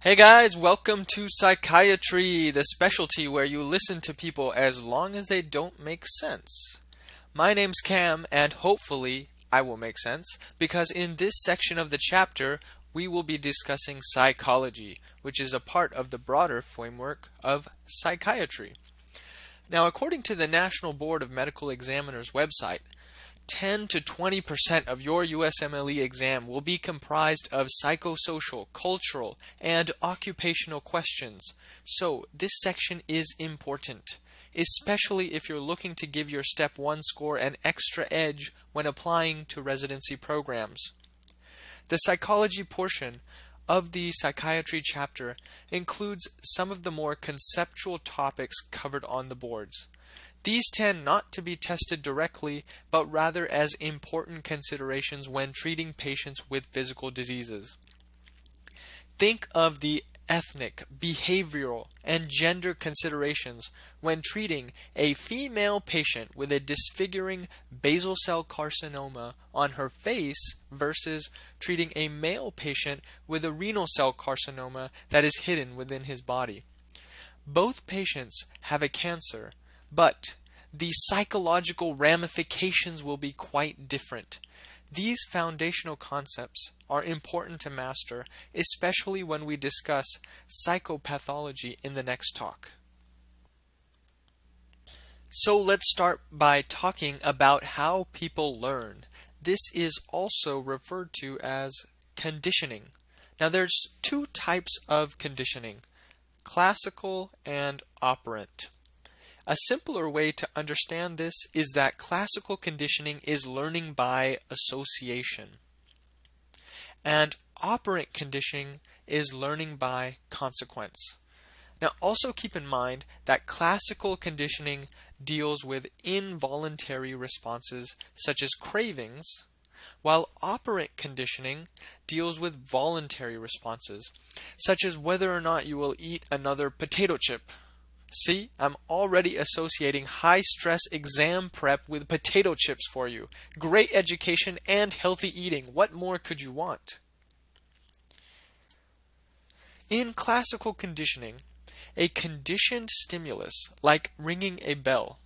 Hey guys, welcome to Psychiatry, the specialty where you listen to people as long as they don't make sense. My name's Cam, and hopefully I will make sense, because in this section of the chapter, we will be discussing psychology, which is a part of the broader framework of psychiatry. Now, according to the National Board of Medical Examiners website, 10 to 20% of your USMLE exam will be comprised of psychosocial, cultural, and occupational questions. So this section is important, especially if you're looking to give your Step 1 score an extra edge when applying to residency programs. The psychology portion of the psychiatry chapter includes some of the more conceptual topics covered on the boards. These tend not to be tested directly, but rather as important considerations when treating patients with physical diseases. Think of the ethnic, behavioral, and gender considerations when treating a female patient with a disfiguring basal cell carcinoma on her face versus treating a male patient with a renal cell carcinoma that is hidden within his body. Both patients have a cancer, but the psychological ramifications will be quite different. These foundational concepts are important to master, especially when we discuss psychopathology in the next talk. So let's start by talking about how people learn. This is also referred to as conditioning. Now there's two types of conditioning, classical and operant. A simpler way to understand this is that classical conditioning is learning by association, and operant conditioning is learning by consequence. Now also keep in mind that classical conditioning deals with involuntary responses such as cravings, while operant conditioning deals with voluntary responses such as whether or not you will eat another potato chip. See, I'm already associating high-stress exam prep with potato chips for you. Great education and healthy eating. What more could you want? In classical conditioning, a conditioned stimulus, like ringing a bell,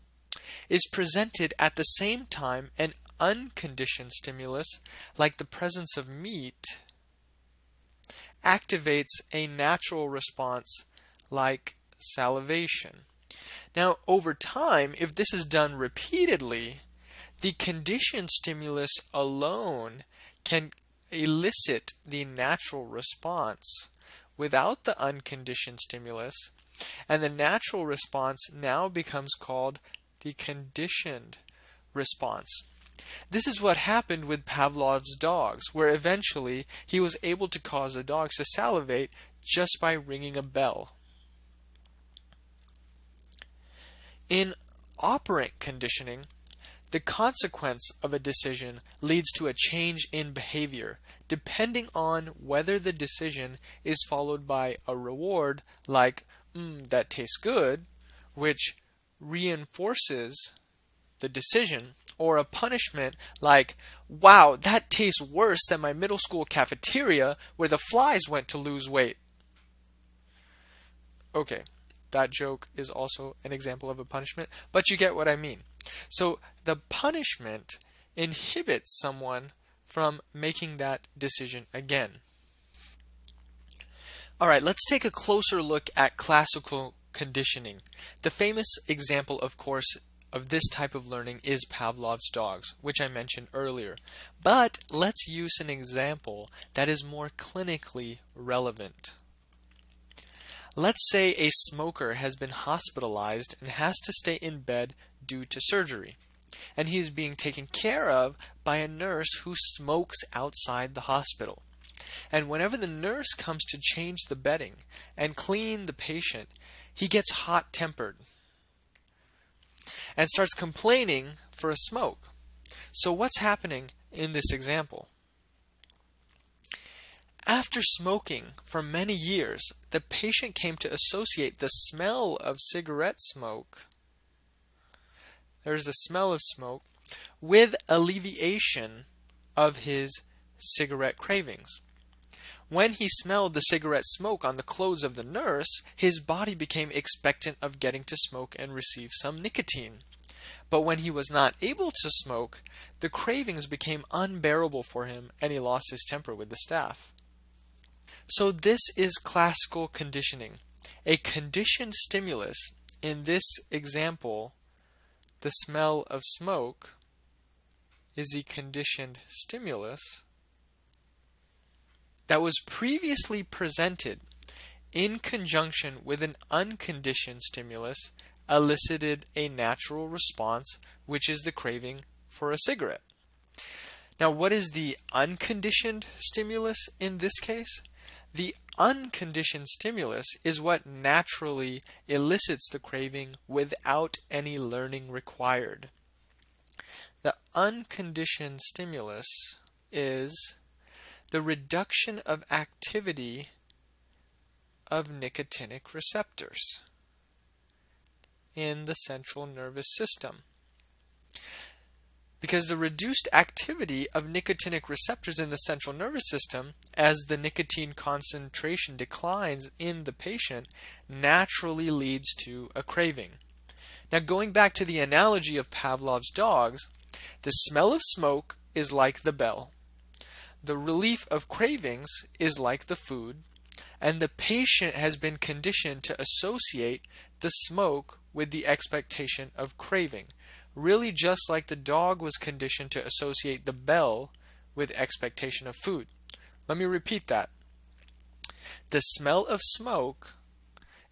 is presented at the same time an unconditioned stimulus, like the presence of meat, activates a natural response like salivation. Now, over time, if this is done repeatedly, the conditioned stimulus alone can elicit the natural response without the unconditioned stimulus, and the natural response now becomes called the conditioned response. This is what happened with Pavlov's dogs, where eventually he was able to cause the dogs to salivate just by ringing a bell. In operant conditioning, the consequence of a decision leads to a change in behavior, depending on whether the decision is followed by a reward like, that tastes good, which reinforces the decision, or a punishment like, wow, that tastes worse than my middle school cafeteria where the flies went to lose weight. Okay. That joke is also an example of a punishment, but you get what I mean. So the punishment inhibits someone from making that decision again. Alright, let's take a closer look at classical conditioning. The famous example, of course, of this type of learning is Pavlov's dogs, which I mentioned earlier. But let's use an example that is more clinically relevant. Let's say a smoker has been hospitalized and has to stay in bed due to surgery, and he is being taken care of by a nurse who smokes outside the hospital. And whenever the nurse comes to change the bedding and clean the patient, he gets hot-tempered and starts complaining for a smoke. So what's happening in this example? After smoking for many years, the patient came to associate the smell of cigarette smoke, there's the smell of smoke, with alleviation of his cigarette cravings. When he smelled the cigarette smoke on the clothes of the nurse, his body became expectant of getting to smoke and receive some nicotine. But when he was not able to smoke, the cravings became unbearable for him, and he lost his temper with the staff. So this is classical conditioning. A conditioned stimulus, in this example, the smell of smoke, is the conditioned stimulus that was previously presented in conjunction with an unconditioned stimulus elicited a natural response, which is the craving for a cigarette. Now, what is the unconditioned stimulus in this case? The unconditioned stimulus is what naturally elicits the craving without any learning required. The unconditioned stimulus is the reduction of activity of nicotinic receptors in the central nervous system. Because the reduced activity of nicotinic receptors in the central nervous system, as the nicotine concentration declines in the patient, naturally leads to a craving. Now, going back to the analogy of Pavlov's dogs, the smell of smoke is like the bell. The relief of cravings is like the food, and the patient has been conditioned to associate the smoke with the expectation of craving, really just like the dog was conditioned to associate the bell with expectation of food. Let me repeat that. The smell of smoke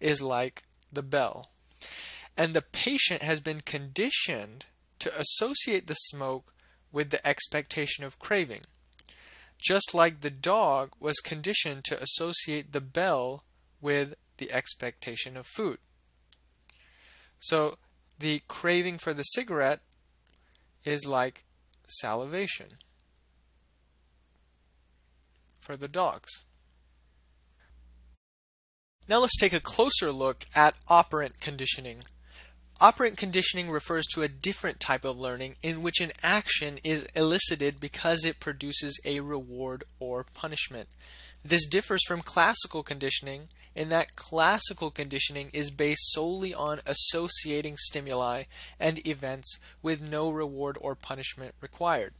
is like the bell, and the patient has been conditioned to associate the smoke with the expectation of craving, just like the dog was conditioned to associate the bell with the expectation of food. So the craving for the cigarette is like salivation for the dogs. Now let's take a closer look at operant conditioning. Operant conditioning refers to a different type of learning in which an action is elicited because it produces a reward or punishment. This differs from classical conditioning in that classical conditioning is based solely on associating stimuli and events with no reward or punishment required.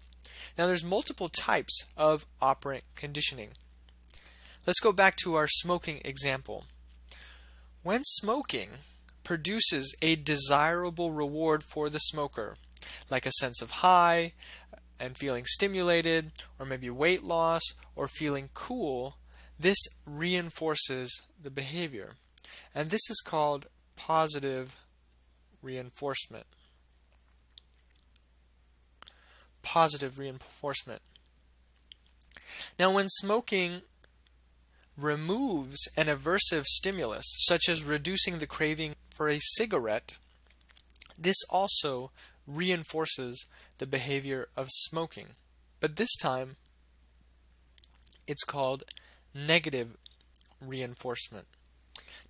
Now there's multiple types of operant conditioning. Let's go back to our smoking example. When smoking produces a desirable reward for the smoker, like a sense of high and feeling stimulated, or maybe weight loss, or feeling cool, this reinforces the behavior. And this is called positive reinforcement. Positive reinforcement. Now, when smoking removes an aversive stimulus, such as reducing the craving for a cigarette, this also reinforces the behavior of smoking. But this time, it's called negative reinforcement.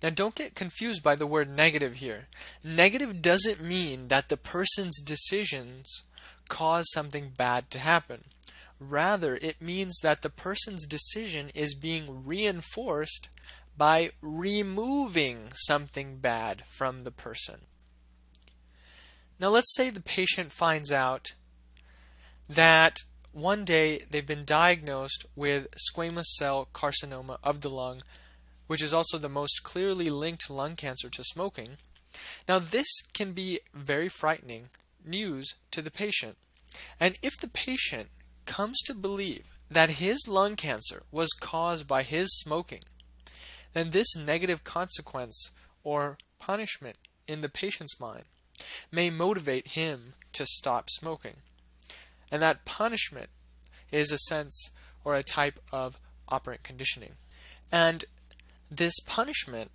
Now, don't get confused by the word negative here. Negative doesn't mean that the person's decisions cause something bad to happen. Rather, it means that the person's decision is being reinforced by removing something bad from the person. Now, let's say the patient finds out that one day they've been diagnosed with squamous cell carcinoma of the lung, which is also the most clearly linked lung cancer to smoking. Now, this can be very frightening news to the patient. And if the patient comes to believe that his lung cancer was caused by his smoking, then this negative consequence or punishment in the patient's mind may motivate him to stop smoking. And that punishment is a sense or a type of operant conditioning. And this punishment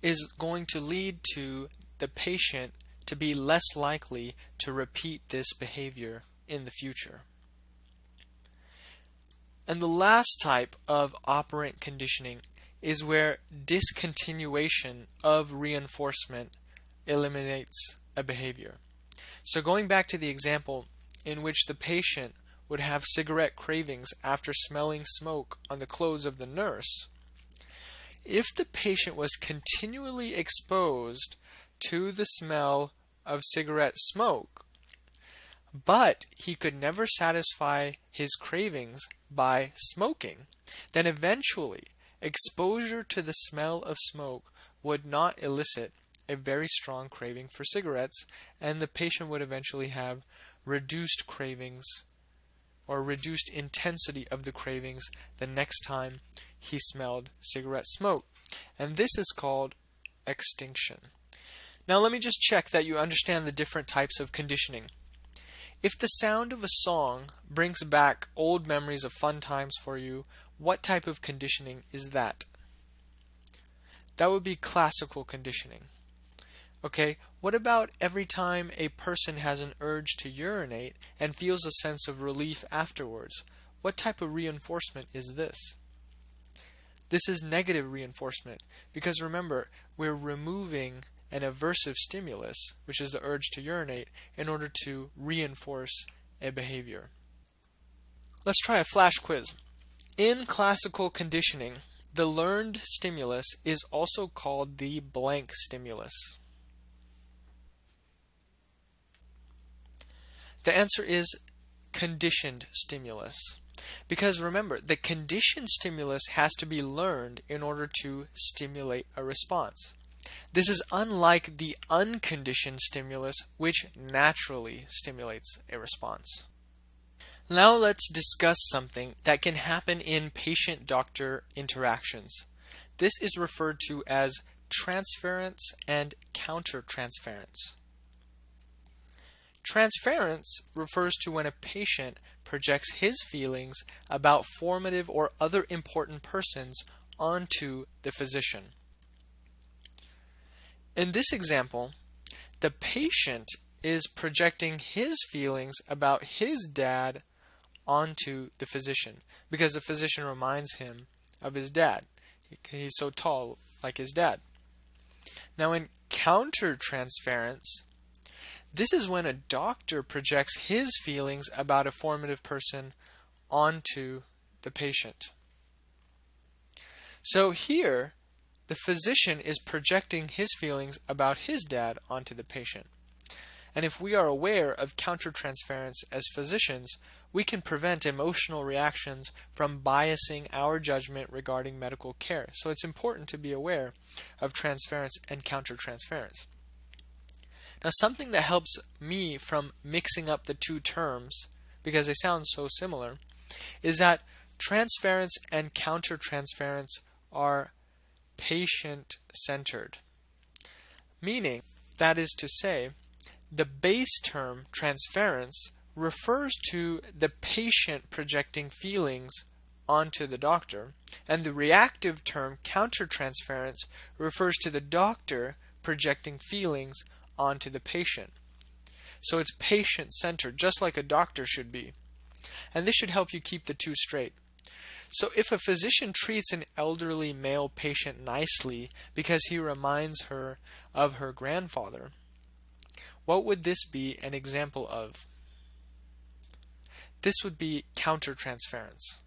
is going to lead to the patient to be less likely to repeat this behavior in the future. And the last type of operant conditioning is where discontinuation of reinforcement eliminates a behavior. So going back to the example in which the patient would have cigarette cravings after smelling smoke on the clothes of the nurse, if the patient was continually exposed to the smell of cigarette smoke, but he could never satisfy his cravings by smoking, then eventually exposure to the smell of smoke would not elicit a very strong craving for cigarettes, and the patient would eventually have reduced cravings or reduced intensity of the cravings the next time he smelled cigarette smoke. And this is called extinction. Now let me just check that you understand the different types of conditioning. If the sound of a song brings back old memories of fun times for you, what type of conditioning is that? That would be classical conditioning. Okay, what about every time a person has an urge to urinate and feels a sense of relief afterwards? What type of reinforcement is this? This is negative reinforcement, because remember, we're removing an aversive stimulus, which is the urge to urinate, in order to reinforce a behavior. Let's try a flash quiz. In classical conditioning, the learned stimulus is also called the blank stimulus. The answer is conditioned stimulus. Because remember, the conditioned stimulus has to be learned in order to stimulate a response. This is unlike the unconditioned stimulus, which naturally stimulates a response. Now let's discuss something that can happen in patient-doctor interactions. This is referred to as transference and countertransference. Transference refers to when a patient projects his feelings about formative or other important persons onto the physician. In this example, the patient is projecting his feelings about his dad onto the physician because the physician reminds him of his dad. He's so tall, like his dad. Now in countertransference, this is when a doctor projects his feelings about a formative person onto the patient. So here, the physician is projecting his feelings about his dad onto the patient. And if we are aware of countertransference as physicians, we can prevent emotional reactions from biasing our judgment regarding medical care. So it's important to be aware of transference and countertransference. Now, something that helps me from mixing up the two terms, because they sound so similar, is that transference and countertransference are patient-centered. Meaning, that is to say, the base term, transference, refers to the patient projecting feelings onto the doctor, and the reactive term, countertransference, refers to the doctor projecting feelings onto the patient. So it's patient-centered, just like a doctor should be. And this should help you keep the two straight. So if a physician treats an elderly male patient nicely because he reminds her of her grandfather, what would this be an example of? This would be countertransference.